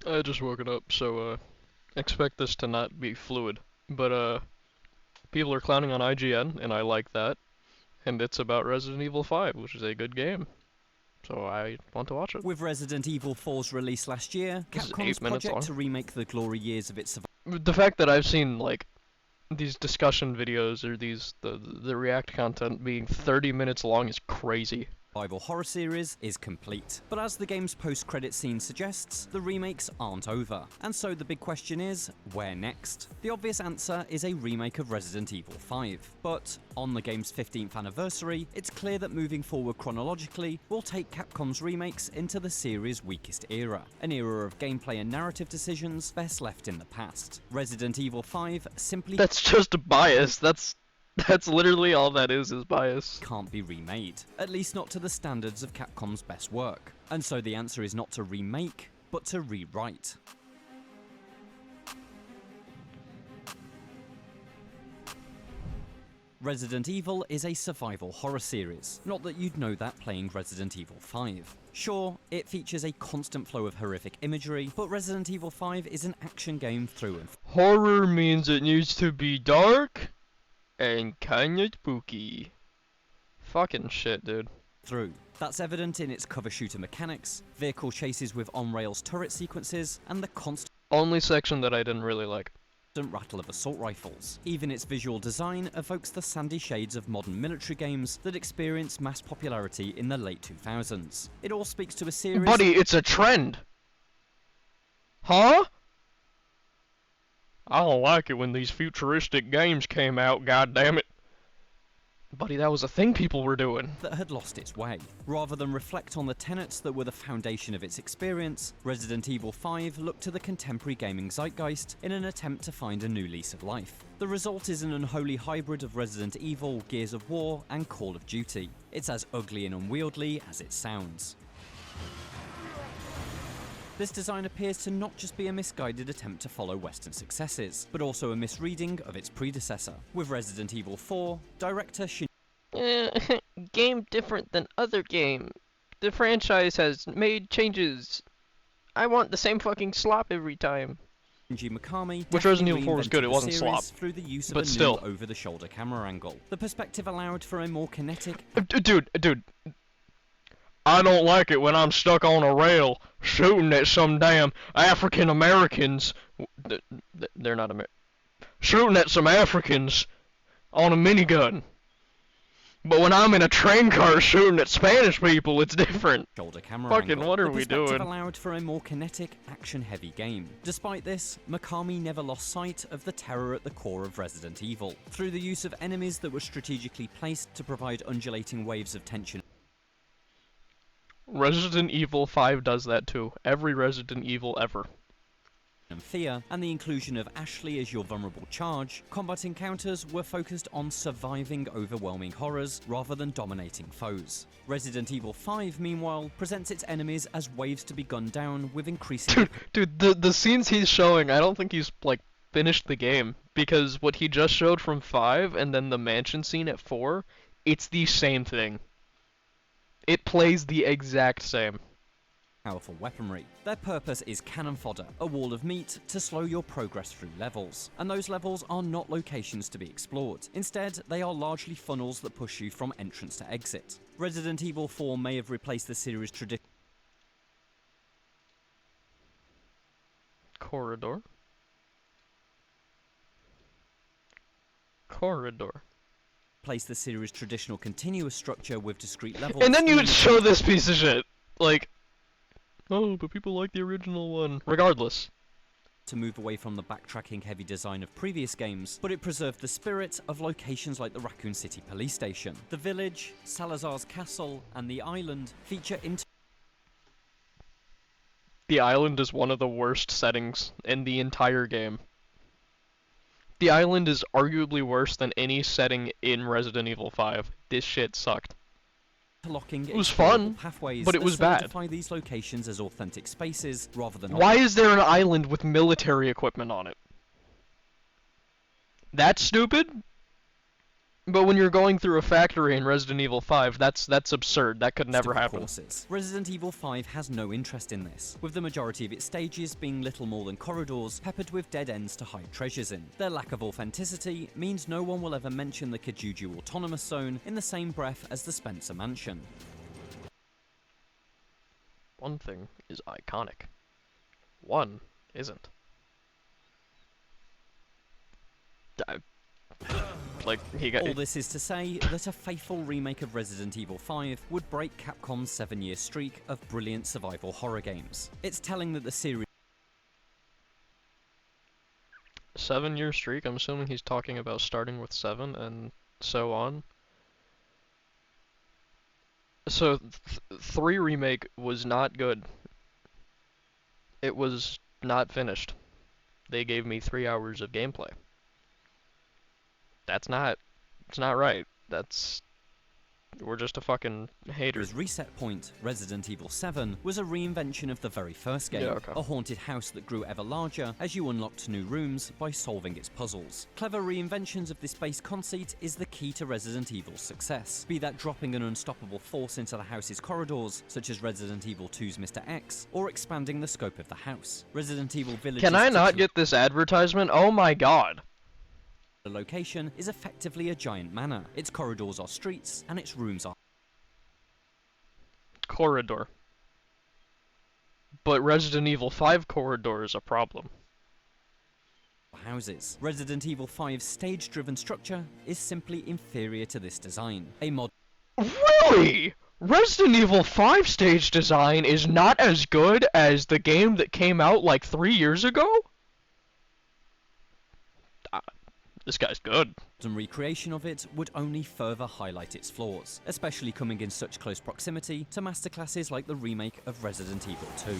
I just woken up, so expect this to not be fluid. But people are clowning on IGN, and I like that. And it's about Resident Evil 5, which is a good game. So I want to watch it. With Resident Evil 4's release last year, This is Capcom's 8 minutes project long. to remake the glory years of its The fact that I've seen like these discussion videos or the React content being 30 minutes long is crazy. survival horror series is complete. But as the game's post-credit scene suggests, the remakes aren't over. And so the big question is, where next? The obvious answer is a remake of Resident Evil 5. But on the game's 15th anniversary, it's clear that moving forward chronologically will take Capcom's remakes into the series' weakest era. An era of gameplay and narrative decisions best left in the past. Resident Evil 5 simply That's just a bias. That's literally all that is bias. can't be remade, at least not to the standards of Capcom's best work. And so the answer is not to remake, but to rewrite. Resident Evil is a survival horror series, not that you'd know that playing Resident Evil 5. Sure, it features a constant flow of horrific imagery, but Resident Evil 5 is an action game through and Horror means it needs to be dark and kinda spooky. Fucking shit, dude. through. That's evident in its cover shooter mechanics, vehicle chases with on-rails turret sequences, and the constant Only section that I didn't really like. rattle of assault rifles. Even its visual design evokes the sandy shades of modern military games that experienced mass popularity in the late 2000s. It all speaks to a series Buddy, it's a trend. Huh? I don't like it when these futuristic games came out, goddammit. Buddy, that was a thing people were doing. that had lost its way. Rather than reflect on the tenets that were the foundation of its experience, Resident Evil 5 looked to the contemporary gaming zeitgeist in an attempt to find a new lease of life. The result is an unholy hybrid of Resident Evil, Gears of War, and Call of Duty. It's as ugly and unwieldy as it sounds. This design appears to not just be a misguided attempt to follow Western successes, but also a misreading of its predecessor. With Resident Evil 4, director Game different than other game. The franchise has made changes. I want the same fucking slop every time. Shinji Mikami Which Resident Evil definitely 4 was good, reinvented it the wasn't series slop. through the use of But a still. new over-the-shoulder camera angle. The perspective allowed for a more kinetic Dude. I don't like it when I'm stuck on a rail shooting at some damn African Americans. They're not Amer. Shooting at some Africans on a minigun. But when I'm in a train car shooting at Spanish people, it's different. shoulder camera Fucking angle. what are the we perspective doing? allowed for a more kinetic, action-heavy game. Despite this, Mikami never lost sight of the terror at the core of Resident Evil. Through the use of enemies that were strategically placed to provide undulating waves of tension Resident Evil 5 does that too. Every Resident Evil ever. and fear, and the inclusion of Ashley as your vulnerable charge, combat encounters were focused on surviving overwhelming horrors rather than dominating foes. Resident Evil 5, meanwhile, presents its enemies as waves to be gunned down with increasing Dude, the scenes he's showing, I don't think he's, like, finished the game. Because what he just showed from 5 and then the mansion scene at 4, it's the same thing. It plays the exact same. powerful weaponry. Their purpose is cannon fodder, a wall of meat to slow your progress through levels. And those levels are not locations to be explored. Instead, they are largely funnels that push you from entrance to exit. Resident Evil 4 may have replaced the series' traditional Corridor. traditional continuous structure with discrete levels. And then you would show this piece of shit. Like, oh, but people like the original one. Regardless. to move away from the backtracking heavy design of previous games, but it preserved the spirit of locations like the Raccoon City police station. The village, Salazar's castle, and the island feature The island is one of the worst settings in the entire game. The island is arguably worse than any setting in Resident Evil 5. This shit sucked. interlocking It was fun, pathways but it that was bad. solidify these locations as authentic spaces rather than Why is there an island with military equipment on it? That's stupid? But when you're going through a factory in Resident Evil 5, that's absurd. That could never happen. Courses. Resident Evil 5 has no interest in this, with the majority of its stages being little more than corridors peppered with dead ends to hide treasures in. Their lack of authenticity means no one will ever mention the Kajuju Autonomous Zone in the same breath as the Spencer Mansion. One thing is iconic. One isn't. All this is to say that a faithful remake of Resident Evil 5 would break Capcom's 7-year streak of brilliant survival horror games. It's telling that the series 7-year streak? I'm assuming he's talking about starting with 7 and so on. So, 3 remake was not good. It was not finished. They gave me 3 hours of gameplay. It's not right. We're just a fucking hater. His reset point, Resident Evil 7, was a reinvention of the very first game, a haunted house that grew ever larger as you unlocked new rooms by solving its puzzles. Clever reinventions of this base conceit is the key to Resident Evil's success, be that dropping an unstoppable force into the house's corridors, such as Resident Evil 2's Mr. X, or expanding the scope of the house. Resident Evil Village. Can I not get this advertisement? Oh my god. The location is effectively a giant manor. Its corridors are streets, and its rooms are corridor. But Resident Evil 5 corridor is a problem. Houses. Resident Evil 5's stage-driven structure is simply inferior to this design. A mod. Really? Resident Evil 5 stage design is not as good as the game that came out like 3 years ago? This guy's good. And recreation of it would only further highlight its flaws, especially coming in such close proximity to masterclasses like the remake of Resident Evil 2.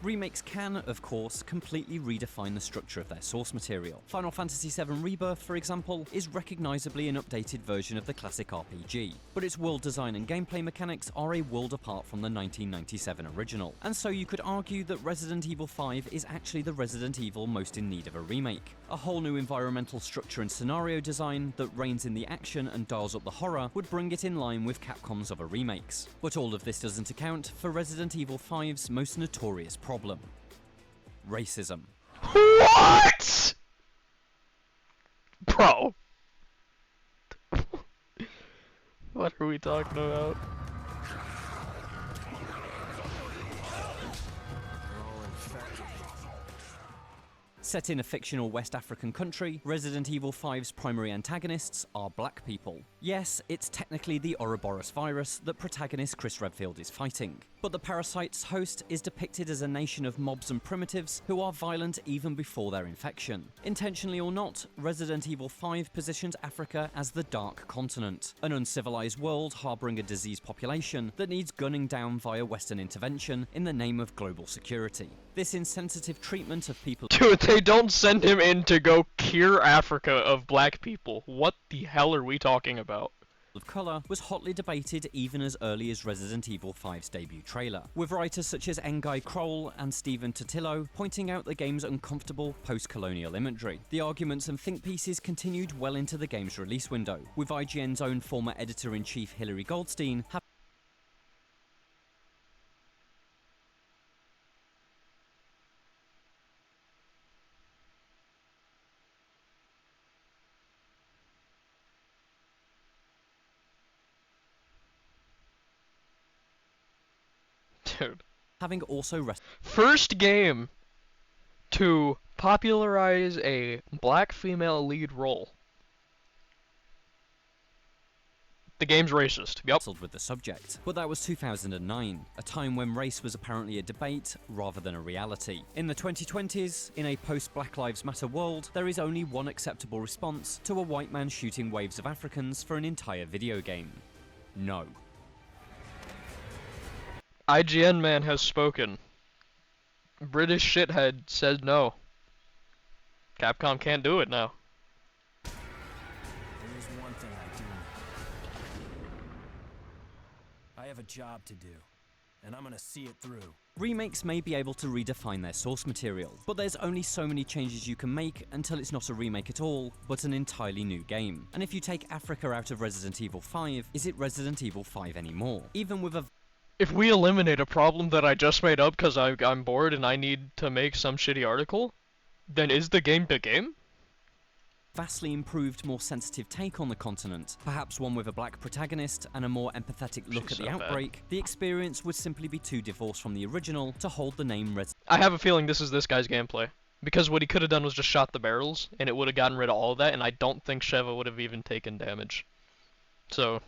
Remakes can, of course, completely redefine the structure of their source material. Final Fantasy VII Rebirth, for example, is recognisably an updated version of the classic RPG, but its world design and gameplay mechanics are a world apart from the 1997 original, and so you could argue that Resident Evil 5 is actually the Resident Evil most in need of a remake. A whole new environmental structure and scenario design that reins in the action and dials up the horror would bring it in line with Capcom's other remakes. But all of this doesn't account for Resident Evil 5's most notorious problem. Racism. What? Bro. What are we talking about? Set in a fictional West African country, Resident Evil 5's primary antagonists are black people. Yes, it's technically the Ouroboros virus that protagonist Chris Redfield is fighting, but the parasite's host is depicted as a nation of mobs and primitives who are violent even before their infection. Intentionally or not, Resident Evil 5 positions Africa as the Dark Continent, an uncivilized world harboring a diseased population that needs gunning down via Western intervention in the name of global security. This insensitive treatment of people— Dude, they don't send him in to go cure Africa of black people. What the hell are we talking about? Of colour was hotly debated even as early as Resident Evil 5's debut trailer, with writers such as Ngai Kroll and Stephen Totillo pointing out the game's uncomfortable post-colonial imagery. The arguments and think pieces continued well into the game's release window, with IGN's own former editor-in-chief Hilary Goldstein having also first game to popularize a black female lead role. The game's racist. Yep. With the subject, but that was 2009, a time when race was apparently a debate rather than a reality. In the 2020s, in a post-Black Lives Matter world, there is only one acceptable response to a white man shooting waves of Africans for an entire video game: no. IGN man has spoken. British shithead said no. Capcom can't do it now. There is one thing I do know. I have a job to do. and I'm gonna see it through. Remakes may be able to redefine their source material, but there's only so many changes you can make until it's not a remake at all, but an entirely new game. And if you take Africa out of Resident Evil 5, is it Resident Evil 5 anymore? Even with a If we eliminate a problem that I just made up because I'm bored and I need to make some shitty article, then is the game the game? vastly improved, more sensitive take on the continent, perhaps one with a black protagonist and a more empathetic look She's at the so bad. outbreak, the experience would simply be too divorced from the original to hold the name Resident I have a feeling this is this guy's gameplay. Because what he could have done was just shot the barrels, and it would have gotten rid of all of that, and I don't think Sheva would have even taken damage. So,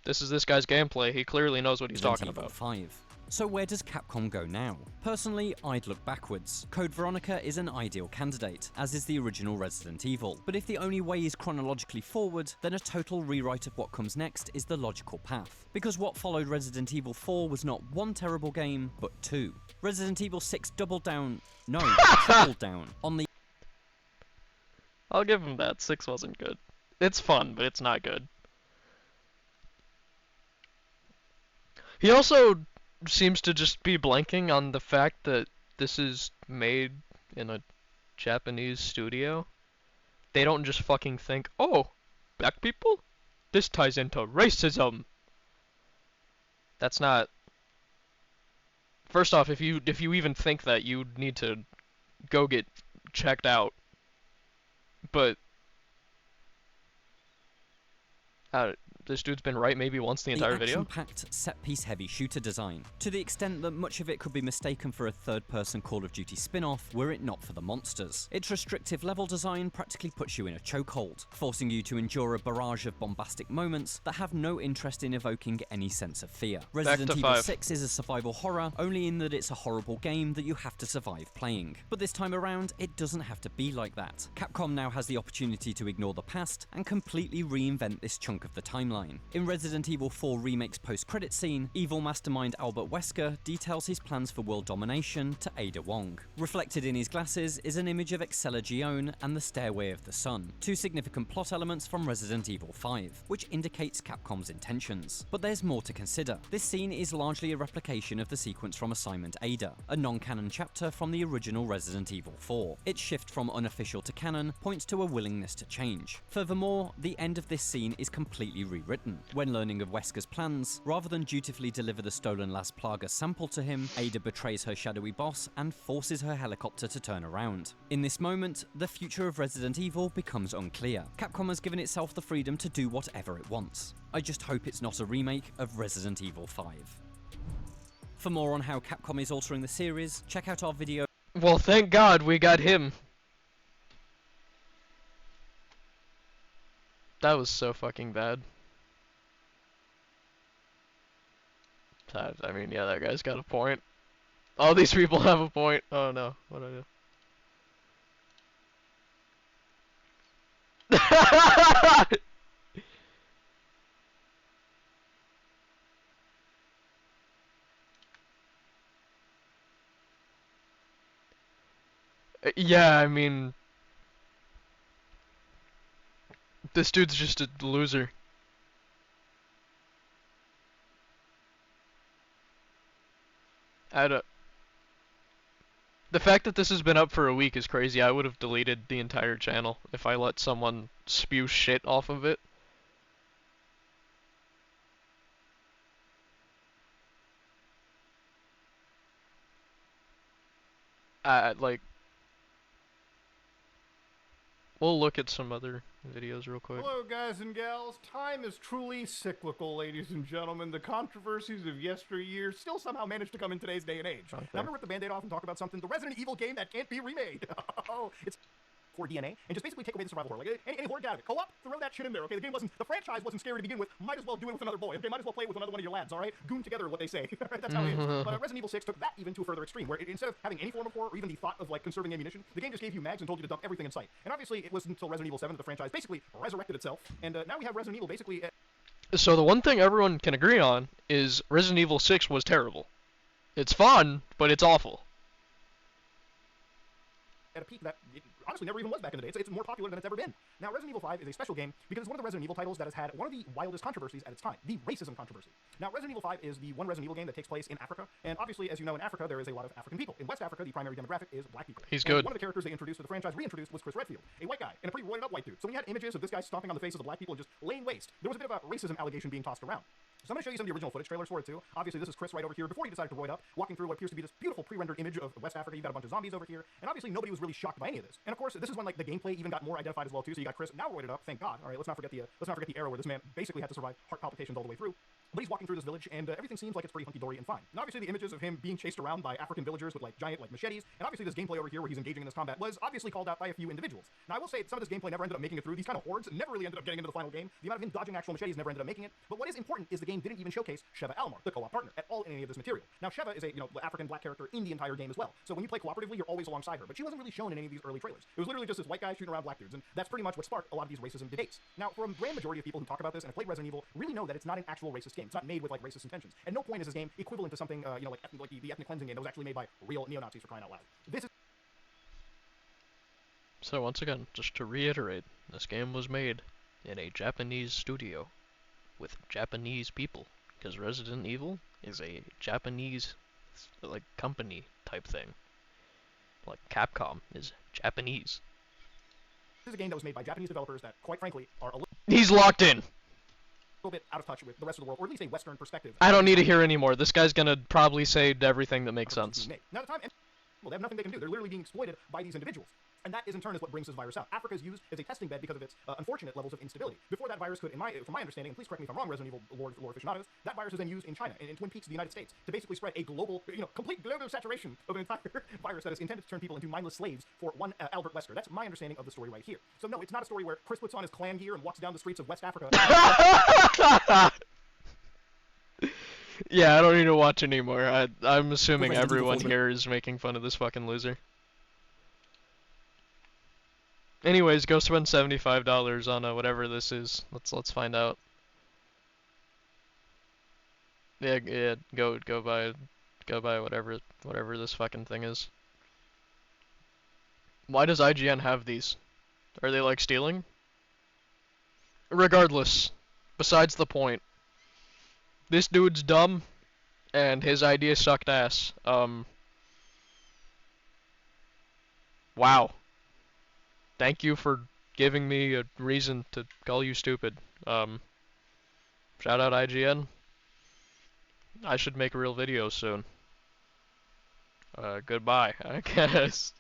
this is this guy's gameplay. He clearly knows what he's talking Evil about. 5. So where does Capcom go now? Personally, I'd look backwards. Code Veronica is an ideal candidate, as is the original Resident Evil. But if the only way is chronologically forward, then a total rewrite of what comes next is the logical path. Because what followed Resident Evil 4 was not one terrible game, but two. Resident Evil 6 tripled down on the I'll give him that. 6 wasn't good. It's fun, but it's not good. He also seems to just be blanking on the fact that this is made in a Japanese studio. They don't just fucking think, oh, black people? This ties into racism. That's not... First off, if you even think that, you need to go get checked out. But... this dude's been right maybe once the entire video. action-packed, set-piece heavy shooter design, to the extent that much of it could be mistaken for a third-person Call of Duty spin-off were it not for the monsters. Its restrictive level design practically puts you in a chokehold, forcing you to endure a barrage of bombastic moments that have no interest in evoking any sense of fear. Resident Evil 5. 6 is a survival horror, only in that it's a horrible game that you have to survive playing. But this time around, it doesn't have to be like that. Capcom now has the opportunity to ignore the past and completely reinvent this chunk of the timeline. In Resident Evil 4 Remake's post-credit scene, evil mastermind Albert Wesker details his plans for world domination to Ada Wong. Reflected in his glasses is an image of Excella Gione and the Stairway of the Sun, two significant plot elements from Resident Evil 5, which indicates Capcom's intentions. But there's more to consider. This scene is largely a replication of the sequence from Assignment Ada, a non-canon chapter from the original Resident Evil 4. Its shift from unofficial to canon points to a willingness to change. Furthermore, the end of this scene is completely rewritten. When learning of Wesker's plans, rather than dutifully deliver the stolen Las Plagas sample to him, Ada betrays her shadowy boss and forces her helicopter to turn around. In this moment, the future of Resident Evil becomes unclear. Capcom has given itself the freedom to do whatever it wants. I just hope it's not a remake of Resident Evil 5. For more on how Capcom is altering the series, check out our video. Well, thank God we got him. That was so fucking bad. I mean, yeah, that guy's got a point. All these people have a point. Oh no, what do I do? Yeah, I mean... This dude's just a loser. The fact that this has been up for a week is crazy. I would have deleted the entire channel if I let someone spew shit off of it. Like... We'll look at some other videos real quick. Hello, guys and gals. Time is truly cyclical, ladies and gentlemen. The controversies of yesteryear still somehow manage to come in today's day and age. Okay. Now, I'm gonna rip the Band-Aid off and talk about something, the Resident Evil game that can't be remade. Oh, it's for DNA, and just basically take away the survival horror. Like, any horror, get out of it. Co-op, throw that shit in there, okay? The franchise wasn't scary to begin with. Might as well do it with another boy, okay? Might as well play it with another one of your lads, all right? Goon together, what they say. That's how it is. But Resident Evil 6 took that even to a further extreme, where instead of having any form of horror or even the thought of, like, conserving ammunition, the game just gave you mags and told you to dump everything in sight. And obviously, it wasn't until Resident Evil 7 that the franchise basically resurrected itself, and now we have Resident Evil basically... So the one thing everyone can agree on is Resident Evil 6 was terrible. It's fun, but it's awful. At a peak that, honestly never even was back in the day. It's more popular than it's ever been. Now, Resident Evil 5 is a special game because it's one of the Resident Evil titles that has had one of the wildest controversies at its time, the racism controversy. Now, Resident Evil 5 is the one Resident Evil game that takes place in Africa, and obviously, as you know, in Africa, there is a lot of African people. In West Africa, the primary demographic is black people. He's And good. one of the characters they introduced to the franchise, reintroduced, was Chris Redfield, a white guy, and a pretty roided up white dude. So when you had images of this guy stomping on the faces of black people and just laying waste, there was a bit of a racism allegation being tossed around. So I'm going to show you some of the original footage trailers for it too. Obviously, this is Chris right over here before he decided to roid up, walking through what appears to be this beautiful pre-rendered image of West Africa. You've got a bunch of zombies over here, and obviously nobody was really shocked by any of this. And of course, this is when like the gameplay even got more identified as well too. So you got Chris now roided up. Thank God. All right, let's not forget the era where this man basically had to survive heart palpitations all the way through. But he's walking through this village, and everything seems like it's pretty hunky-dory and fine. And obviously, the images of him being chased around by African villagers with like giant machetes, and obviously this gameplay over here where he's engaging in this combat was obviously called out by a few individuals. Now, I will say some of this gameplay never ended up making it through. These kind of hordes never really ended up getting into the final game. The amount of him dodging actual machetes never ended up making it. But what is important is the game didn't even showcase Sheva Almar, the co-op partner, at all in any of this material. Now, Sheva is a African black character in the entire game as well. So when you play cooperatively, you're always alongside her. But she wasn't really shown in any of these early trailers. It was literally just this white guy shooting around black dudes, and that's pretty much what sparked a lot of these racism debates. Now, for a grand majority of people who talk about this and have played Resident Evil, really know that it's not an actual racist game. It's not made with like racist intentions. At no point is this game equivalent to something, like the ethnic cleansing game that was actually made by real neo-Nazis, for crying out loud. This is So once again, just to reiterate, this game was made in a Japanese studio with Japanese people, because Resident Evil is a Japanese like company type thing. Like Capcom is Japanese. a game that was made by Japanese developers that, quite frankly, are a He's locked in. little bit out of touch with the rest of the world, or at least a Western perspective. I don't need to hear anymore. This guy's gonna probably say everything that makes Being sense. made. Now, at the time, well, they have nothing they can do. They're literally being exploited by these individuals. And that is in turn is what brings this virus out. Africa is used as a testing bed because of its unfortunate levels of instability. Before that virus could, from my understanding, and please correct me if I'm wrong, Resident Evil lore aficionados, that virus was then used in China and in Twin Peaks, the United States, to basically spread a global, complete global saturation of an entire virus that is intended to turn people into mindless slaves for one Albert Wesker. That's my understanding of the story right here. So no, it's not a story where Chris puts on his clan gear and walks down the streets of West Africa. Yeah, I don't need to watch anymore. I'm assuming Resident Evil everyone 4. here is making fun of this fucking loser. Anyways, go spend $75 on whatever this is. Let's find out. Yeah, go buy whatever this fucking thing is. Why does IGN have these? Are they like stealing? Regardless, besides the point. This dude's dumb, and his idea sucked ass. Wow. Thank you for giving me a reason to call you stupid. Shout out IGN. I should make real videos soon. Goodbye, I guess.